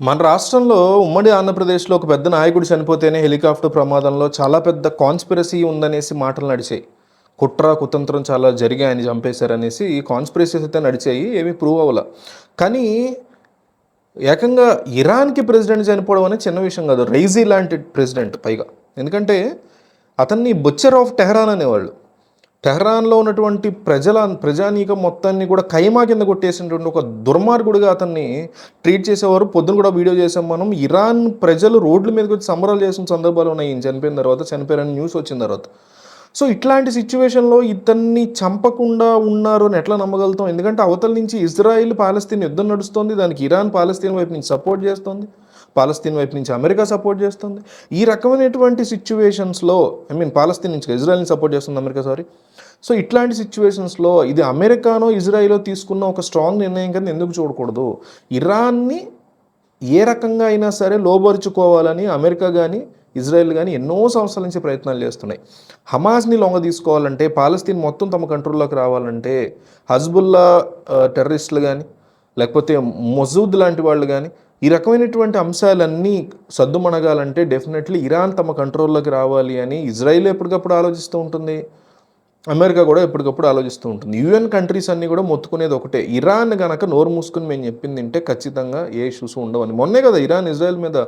మన రాష్ట్రంలో ఉమ్మడి ఆంధ్రప్రదేశ్‌లో ఒక పెద్ద నాయకుడు చనిపోతేనే హెలికాప్టర్ ప్రమాదంలో చాలా పెద్ద కాన్స్పిరసీ ఉందనేసి మాటలు నడిచాయి. కుట్ర, కుతంత్రం చాలా జరిగాయి ఆయన్ని చంపేశారనేసి కాన్స్పిరసీస్ అయితే నడిచాయి. ఏమి ప్రూవ్ అవ్వల. కానీ ఏకంగా ఇరాన్‌కి ప్రెసిడెంట్ చనిపోవడం అనేది చిన్న విషయం కాదు. రైజీ లాంటి ప్రెసిడెంట్ పైగా. ఎందుకంటే అతన్ని బుచ్చర్ ఆఫ్ టెహరాన్ అనేవాళ్ళు. టెహరాన్‌లో ఉన్నటువంటి ప్రజానీకం మొత్తాన్ని కూడా ఖైమా కింద కొట్టేసినటువంటి ఒక దుర్మార్గుడిగా అతన్ని ట్రీట్ చేసేవారు. పొద్దున కూడా వీడియో చేసాం మనం. ఇరాన్ ప్రజలు రోడ్ల మీదకి వచ్చి సంబరాలు చేసిన సందర్భాలు ఉన్నాయి ఈయన చనిపోయిన తర్వాత, చనిపోయారని న్యూస్ వచ్చిన తర్వాత. సో ఇట్లాంటి సిచ్యువేషన్‌లో ఇతన్ని చంపకుండా ఉన్నారు అని ఎట్లా నమ్మగలుగుతాం? ఎందుకంటే అవతల నుంచి ఇజ్రాయిల్, పాలస్తీన్ యుద్ధం నడుస్తోంది. దానికి ఇరాన్ పాలస్తీన్ వైపు నుంచి సపోర్ట్ చేస్తోంది. పాలస్తీన్ వైపు నుంచి అమెరికా సపోర్ట్ చేస్తుంది. ఈ రకమైనటువంటి సిచ్యువేషన్స్‌లో పాలస్తీన్ నుంచి ఇజ్రాయిల్‌ని సపోర్ట్ చేస్తుంది అమెరికా, సారీ. సో ఇట్లాంటి సిచ్యువేషన్స్‌లో ఇది అమెరికానో, ఇజ్రాయిలో తీసుకున్న ఒక స్ట్రాంగ్ నిర్ణయం కింద ఎందుకు చూడకూడదు? ఇరాన్ని ఏ రకంగా అయినా సరే లోబరుచుకోవాలని అమెరికా గానీ, ఇజ్రాయెల్ గానీ ఎన్నో సంవత్సరాల నుంచి ప్రయత్నాలు చేస్తున్నాయి. హమాస్‌ని లొంగ తీసుకోవాలంటే, పాలస్తీన్ మొత్తం తమ కంట్రోల్‌లోకి రావాలంటే, హజ్బుల్లా టెర్రరిస్టులు గానీ, లేకపోతే మొజూద్ లాంటి వాళ్ళు గానీ, ఈ రకమైనటువంటి అంశాలన్నీ సద్దుమణగాలంటే డెఫినెట్లీ ఇరాన్ తమ కంట్రోల్‌లోకి రావాలి అని ఇజ్రాయెల్ ఎప్పటికప్పుడు ఆలోచిస్తూ ఉంటుంది. అమెరికా కూడా ఎప్పటికప్పుడు ఆలోచిస్తూ ఉంటుంది. యూఎన్ కంట్రీస్ అన్నీ కూడా మొత్తుకునేది ఒకటే. ఇరాన్ గనక నోరు మూసుకుని మేము చెప్పింది వింటే ఖచ్చితంగా ఏ ఇష్యూస్ ఉండవని. మొన్నే కదా ఇరాన్ ఇజ్రాయెల్ మీద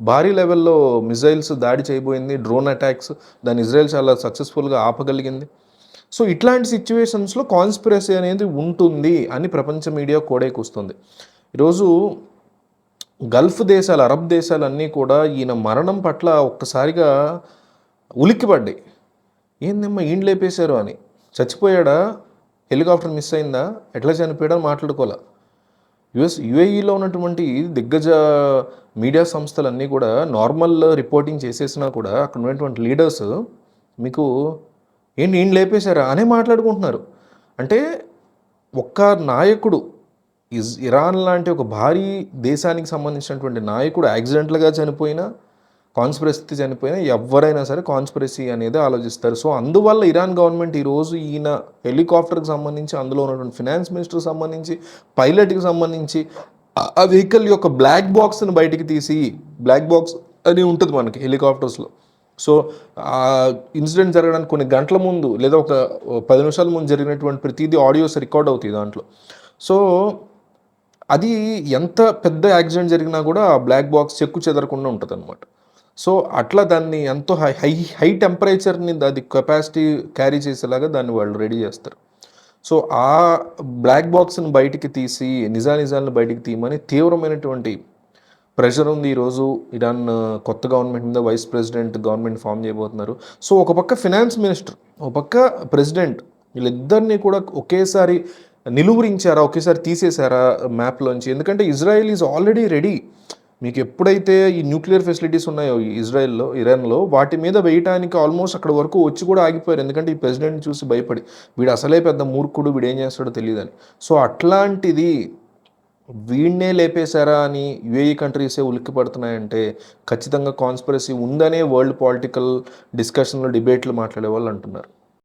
భారీ లెవెల్లో మిజైల్స్ దాడి చేయబోయింది, డ్రోన్ అటాక్స్. దాన్ని ఇజ్రాయెల్ చాలా సక్సెస్ఫుల్గా ఆపగలిగింది. సో ఇట్లాంటి సిచ్యువేషన్స్లో కాన్స్పిరసీ అనేది ఉంటుంది అని ప్రపంచ మీడియా కోడైకొస్తుంది. ఈరోజు గల్ఫ్ దేశాలు, అరబ్ దేశాలన్నీ కూడా ఈయన మరణం పట్ల ఒక్కసారిగా ఉలిక్కిపడ్డాయి. ఏందమ్మా ఈయన లేపేశారు అని. చచ్చిపోయాడా? హెలికాప్టర్ మిస్ అయిందా? ఎట్లా చనిపోయాడని మాట్లాడుకోలే. యుఏఈలో ఉన్నటువంటి దిగ్గజ మీడియా సంస్థలన్నీ కూడా నార్మల్ రిపోర్టింగ్ చేసేసినా కూడా అక్కడ ఉన్నటువంటి లీడర్స్ మీకు ఏంటి ఈయన లేపేశారా అనే మాట్లాడుకుంటున్నారు. అంటే ఒక్క నాయకుడు ఇరాన్ లాంటి ఒక భారీ దేశానికి సంబంధించినటువంటి నాయకుడు యాక్సిడెంట్లుగా చనిపోయినా, కాన్స్పిరసీ చనిపోయినా ఎవరైనా సరే కాన్స్పిరసీ అనేది ఆలోచిస్తారు. సో అందువల్ల ఇరాన్ గవర్నమెంట్ ఈరోజు ఈయన హెలికాప్టర్కి సంబంధించి, అందులో ఉన్నటువంటి ఫినాన్స్ మినిస్టర్కి సంబంధించి, పైలట్కి సంబంధించి ఆ వెహికల్ యొక్క బ్లాక్ బాక్స్ని బయటికి తీసి, బ్లాక్ బాక్స్ అని ఉంటుంది మనకి హెలికాప్టర్స్లో. సో ఆ ఇన్సిడెంట్ జరగడానికి కొన్ని గంటల ముందు లేదా ఒక 10 నిమిషాల ముందు జరిగినటువంటి ప్రతిదీ ఆడియోస్ రికార్డ్ అవుతాయి దాంట్లో. సో అది ఎంత పెద్ద యాక్సిడెంట్ జరిగినా కూడా ఆ బ్లాక్ బాక్స్ చెక్కు చెదరకుండా ఉంటుంది అనమాట. సో అట్లా దాన్ని ఎంతో హై టెంపరేచర్ని అది కెపాసిటీ క్యారీ చేసేలాగా దాన్ని వాళ్ళు రెడీ చేస్తారు. సో ఆ బ్లాక్ బాక్స్ని బయటికి తీసి నిజాలను బయటికి తీయమని తీవ్రమైనటువంటి ప్రెషర్ ఉంది. ఈరోజు ఇరాన్ కొత్త గవర్నమెంట్ మీద వైస్ ప్రెసిడెంట్ గవర్నమెంట్ ఫామ్ చేయబోతున్నారు. సో ఒక పక్క ఫినాన్స్ మినిస్టర్, ఒక పక్క ప్రెసిడెంట్, వీళ్ళిద్దరినీ కూడా ఒకేసారి నిలువరించారా, ఒకేసారి తీసేశారా మ్యాప్లోంచి? ఎందుకంటే ఇజ్రాయెల్ ఈజ్ ఆల్రెడీ రెడీ. మీకు ఎప్పుడైతే ఈ న్యూక్లియర్ ఫెసిలిటీస్ ఉన్నాయో ఇరాన్లో వాటి మీద వేయటానికి ఆల్మోస్ట్ అక్కడ వరకు వచ్చి కూడా ఆగిపోయారు. ఎందుకంటే ఈ ప్రెసిడెంట్ని చూసి భయపడి, వీడు అసలే పెద్ద మూర్ఖుడు, వీడు ఏం చేస్తాడో తెలియదని. సో అట్లాంటిది వీడినే లేపేశారా అని యుఏఈ కంట్రీసే ఉలిక్కి పడుతున్నాయంటే ఖచ్చితంగా కాన్స్పిరసీ ఉందనే వరల్డ్ పొలిటికల్ డిస్కషన్లో, డిబేట్లు మాట్లాడే వాళ్ళు అంటున్నారు.